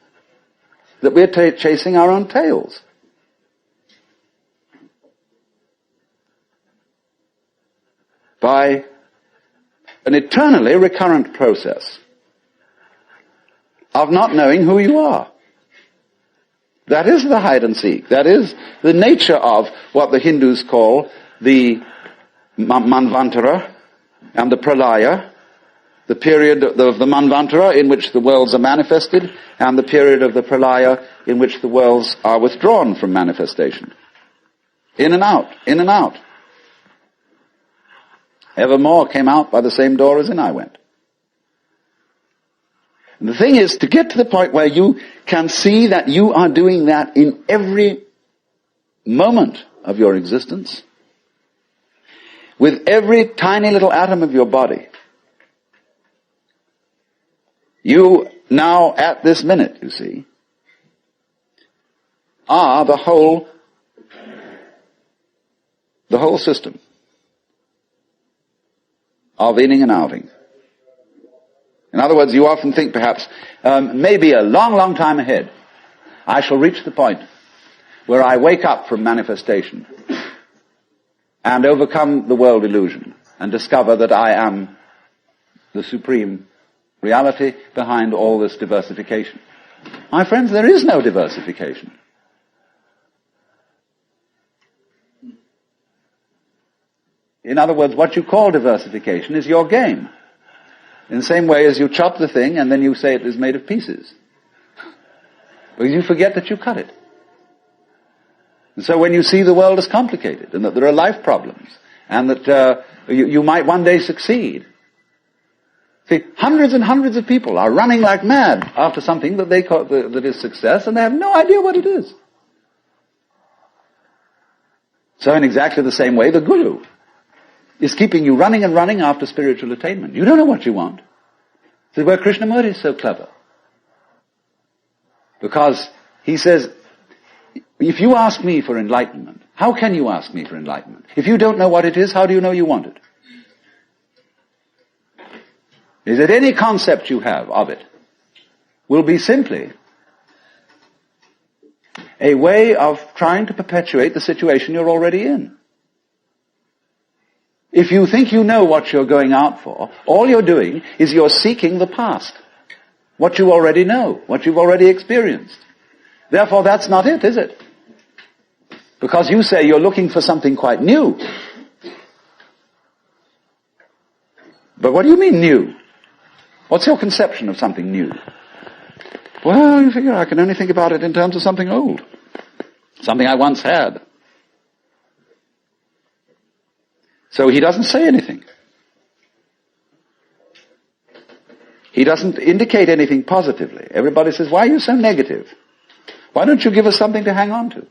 that we're chasing our own tails? By an eternally recurrent process of not knowing who you are. That is the hide and seek. That is the nature of what the Hindus call the Manvantara and the Pralaya, the period of the Manvantara in which the worlds are manifested, and the period of the Pralaya in which the worlds are withdrawn from manifestation. In and out, in and out. Evermore came out by the same door as in I went. And the thing is to get to the point where you can see that you are doing that in every moment of your existence, with every tiny little atom of your body. You now, at this minute, you see, are the whole system of inning and outing. In other words, you often think perhaps, maybe a long, long time ahead, I shall reach the point where I wake up from manifestation and overcome the world illusion and discover that I am the supreme reality behind all this diversification. My friends, there is no diversification. In other words, what you call diversification is your game. In the same way as you chop the thing and then you say it is made of pieces. Because you forget that you cut it. And so when you see the world as complicated and that there are life problems and that you might one day succeed. See, hundreds and hundreds of people are running like mad after something that they call that is success, and they have no idea what it is. So in exactly the same way, the guru is keeping you running and running after spiritual attainment. You don't know what you want. This is where Krishnamurti is so clever. Because he says, if you ask me for enlightenment, how can you ask me for enlightenment? If you don't know what it is, how do you know you want it? Is that any concept you have of it will be simply a way of trying to perpetuate the situation you're already in. If you think you know what you're going out for, all you're doing is you're seeking the past. What you already know, what you've already experienced. Therefore, that's not it, is it? Because you say you're looking for something quite new. But what do you mean new? What's your conception of something new? Well, you figure I can only think about it in terms of something old. Something I once had. So he doesn't say anything. He doesn't indicate anything positively. Everybody says, why are you so negative? Why don't you give us something to hang on to?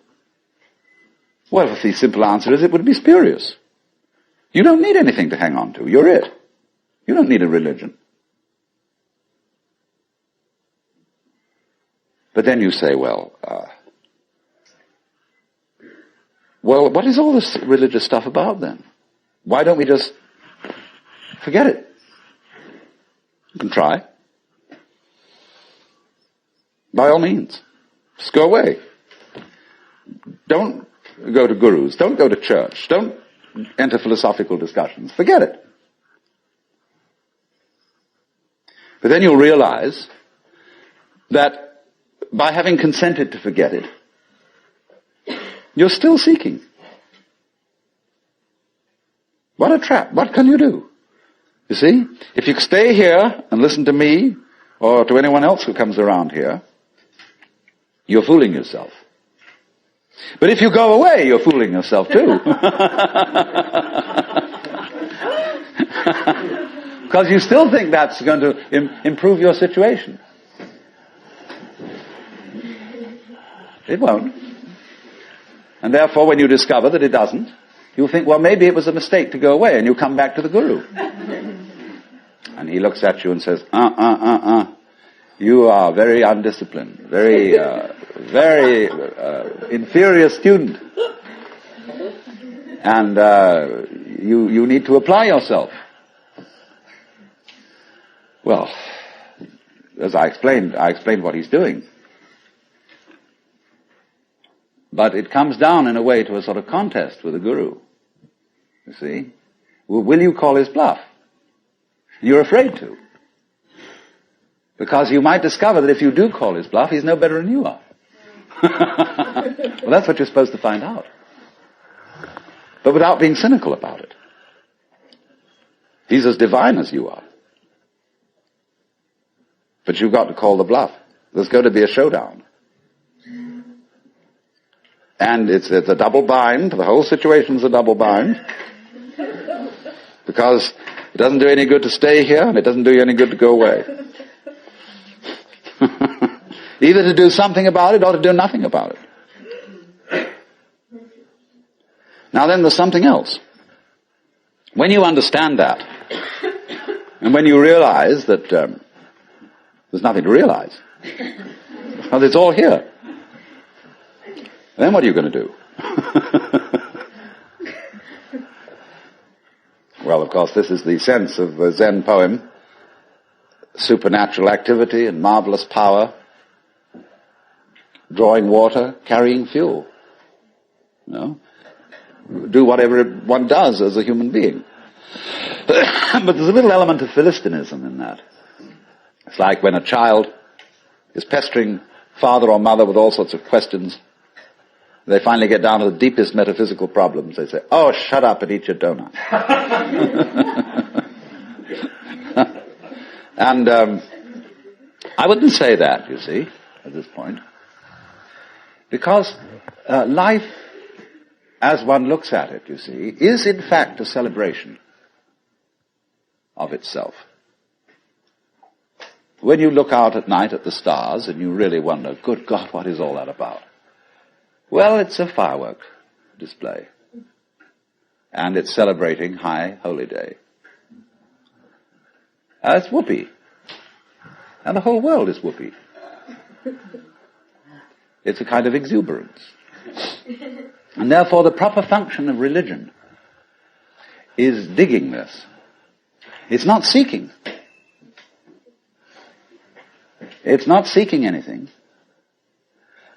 Well, the simple answer is it would be spurious. You don't need anything to hang on to. You're it. You don't need a religion. But then you say, well, what is all this religious stuff about then? Why don't we just forget it? You can try. By all means. Just go away. Don't go to gurus. Don't go to church. Don't enter philosophical discussions. Forget it. But then you'll realize that by having consented to forget it, you're still seeking. What a trap. What can you do? You see, if you stay here and listen to me or to anyone else who comes around here, you're fooling yourself. But if you go away, you're fooling yourself too. Because you still think that's going to improve your situation. It won't. And therefore, when you discover that it doesn't, you'll think, well, maybe it was a mistake to go away, and you come back to the guru. And he looks at you and says, you are very undisciplined, very inferior student. And you need to apply yourself. Well, as I explained what he's doing. But it comes down in a way to a sort of contest with the guru. You see? Will you call his bluff? You're afraid to. Because you might discover that if you do call his bluff, he's no better than you are. Well, that's what you're supposed to find out. But without being cynical about it. He's as divine as you are. But you've got to call the bluff. There's going to be a showdown. And it's a double bind. The whole situation's a double bind. Because it doesn't do any good to stay here, and it doesn't do you any good to go away. Either to do something about it or to do nothing about it. Now then, there's something else. When you understand that, and when you realize that there's nothing to realize, because it's all here, then what are you going to do? Well, of course, this is the sense of the Zen poem. Supernatural activity and marvelous power. Drawing water, carrying fuel. You know? Do whatever one does as a human being. But there's a little element of Philistinism in that. It's like when a child is pestering father or mother with all sorts of questions. They finally get down to the deepest metaphysical problems. They say, oh, shut up and eat your donut. And I wouldn't say that, you see, at this point. Because life as one looks at it, you see, is in fact a celebration of itself. When you look out at night at the stars and you really wonder, good God, what is all that about? Well, it's a firework display. And it's celebrating High Holy Day. It's whoopee. And the whole world is whoopee. It's a kind of exuberance. And therefore the proper function of religion is digging this. It's not seeking. It's not seeking anything,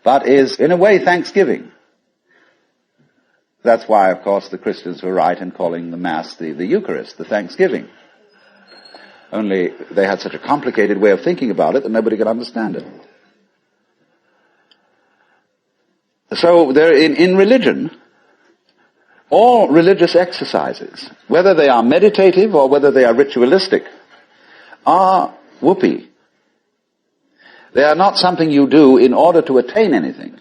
but is, in a way, thanksgiving. That's why, of course, the Christians were right in calling the Mass the Eucharist, the Thanksgiving. Only they had such a complicated way of thinking about it that nobody could understand it. So in religion, all religious exercises, whether they are meditative or whether they are ritualistic, are whoopee. They are not something you do in order to attain anything.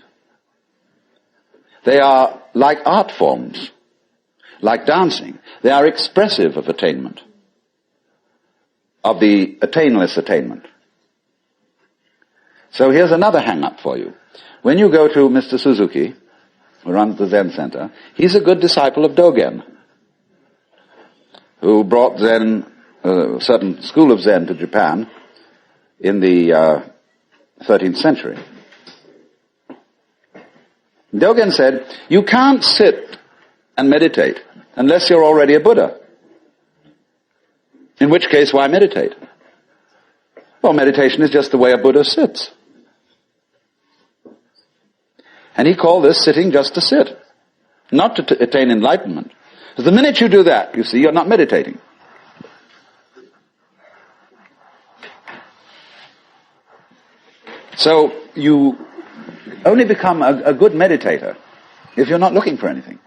They are like art forms, like dancing. They are expressive of attainment, of the attainless attainment. So here's another hang-up for you. When you go to Mr. Suzuki, who runs the Zen Center, he's a good disciple of Dogen, who brought Zen, a certain school of Zen to Japan in the 13th century. Dogen said, you can't sit and meditate unless you're already a Buddha. In which case, why meditate? Well, meditation is just the way a Buddha sits. And he called this sitting just to sit, not to attain enlightenment. Because the minute you do that, you see, you're not meditating. So you only become a good meditator if you're not looking for anything.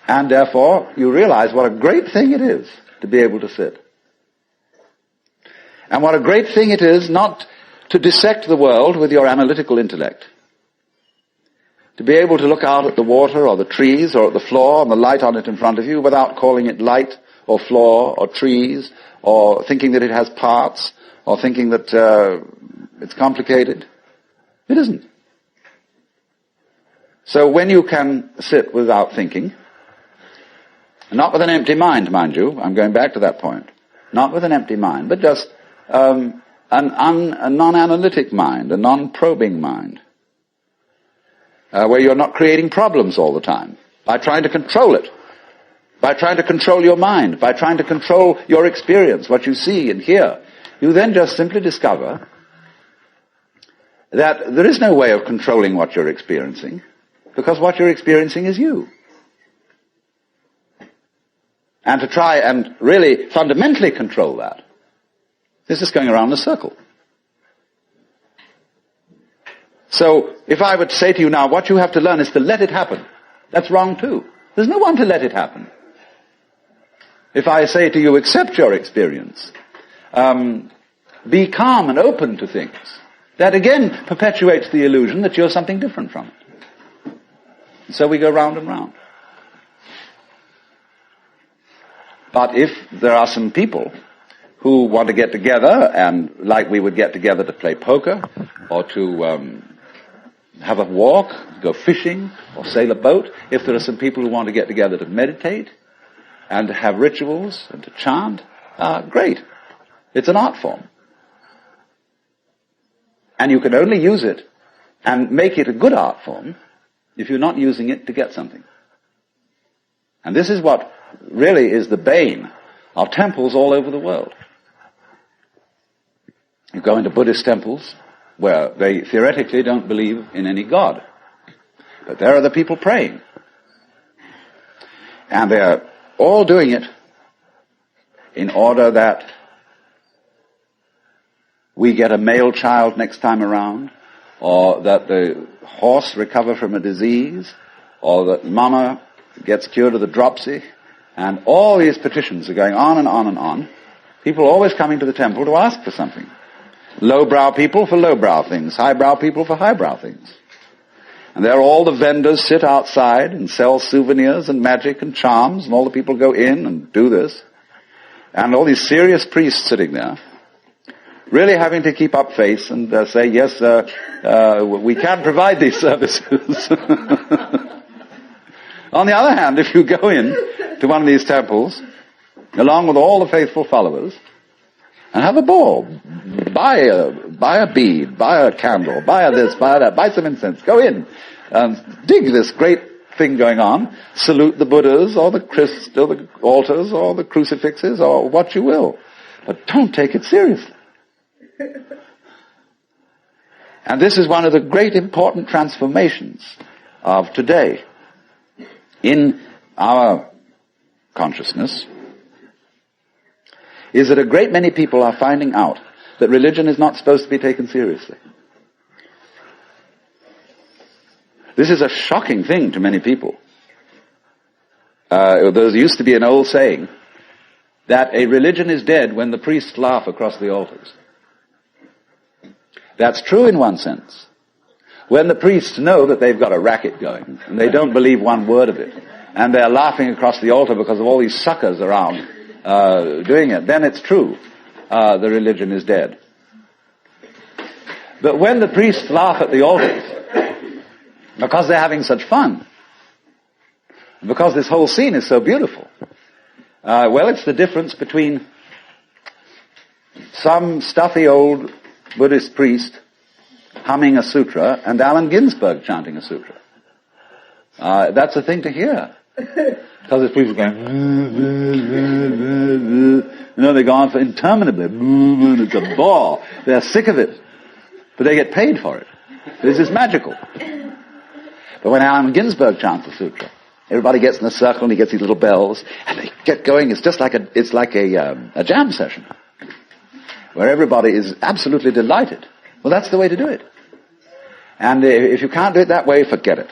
And therefore, you realize what a great thing it is to be able to sit. And what a great thing it is not to dissect the world with your analytical intellect. To be able to look out at the water or the trees or at the floor and the light on it in front of you without calling it light or floor or trees or thinking that it has parts or thinking that it's complicated. It isn't. So when you can sit without thinking, not with an empty mind, mind you, I'm going back to that point, not with an empty mind, but just a non-analytic mind, a non-probing mind, where you're not creating problems all the time by trying to control it, by trying to control your mind, by trying to control your experience, what you see and hear. You then just simply discover that there is no way of controlling what you're experiencing, because what you're experiencing is you. And to try and really fundamentally control that is just going around in a circle. So, if I would say to you now, what you have to learn is to let it happen. That's wrong too. There's no one to let it happen. If I say to you, accept your experience, be calm and open to things, that again perpetuates the illusion that you're something different from it. And so we go round and round. But if there are some people who want to get together, and like we would get together to play poker, or to have a walk, go fishing, or sail a boat, if there are some people who want to get together to meditate, and to have rituals, and to chant, great. It's an art form. And you can only use it and make it a good art form if you're not using it to get something. And this is what really is the bane of temples all over the world. You go into Buddhist temples where they theoretically don't believe in any God. But there are the people praying. And they're all doing it in order that we get a male child next time around, or that the horse recover from a disease, or that mama gets cured of the dropsy. And all these petitions are going on and on and on. People always coming to the temple to ask for something. Lowbrow people for lowbrow things. Highbrow people for highbrow things. And there all the vendors sit outside and sell souvenirs and magic and charms, and all the people go in and do this. And all these serious priests sitting there, really having to keep up face and say, yes, we can provide these services. On the other hand, if you go in to one of these temples, along with all the faithful followers, and have a ball, buy a bead, buy a candle, buy a this, buy that, buy some incense, go in, dig this great thing going on, salute the Buddhas, or the altars, or the crucifixes, or what you will. But don't take it seriously. And this is one of the great important transformations of today in our consciousness, is that a great many people are finding out that religion is not supposed to be taken seriously. This is a shocking thing to many people. There used to be an old saying that a religion is dead when the priests laugh across the altars. That's true in one sense. When the priests know that they've got a racket going, and they don't believe one word of it, and they're laughing across the altar because of all these suckers around doing it, then it's true. The religion is dead. But when the priests laugh at the altars, because they're having such fun, because this whole scene is so beautiful, well, it's the difference between some stuffy old Buddhist priest humming a sutra and Allen Ginsberg chanting a sutra. That's a thing to hear. Because the priests are going, they go on for interminably. It's a bore. They're sick of it. But they get paid for it. This is magical. But when Allen Ginsberg chants a sutra, everybody gets in a circle and he gets these little bells and they get going. It's just like a jam session where everybody is absolutely delighted. Well, that's the way to do it. And if you can't do it that way, forget it.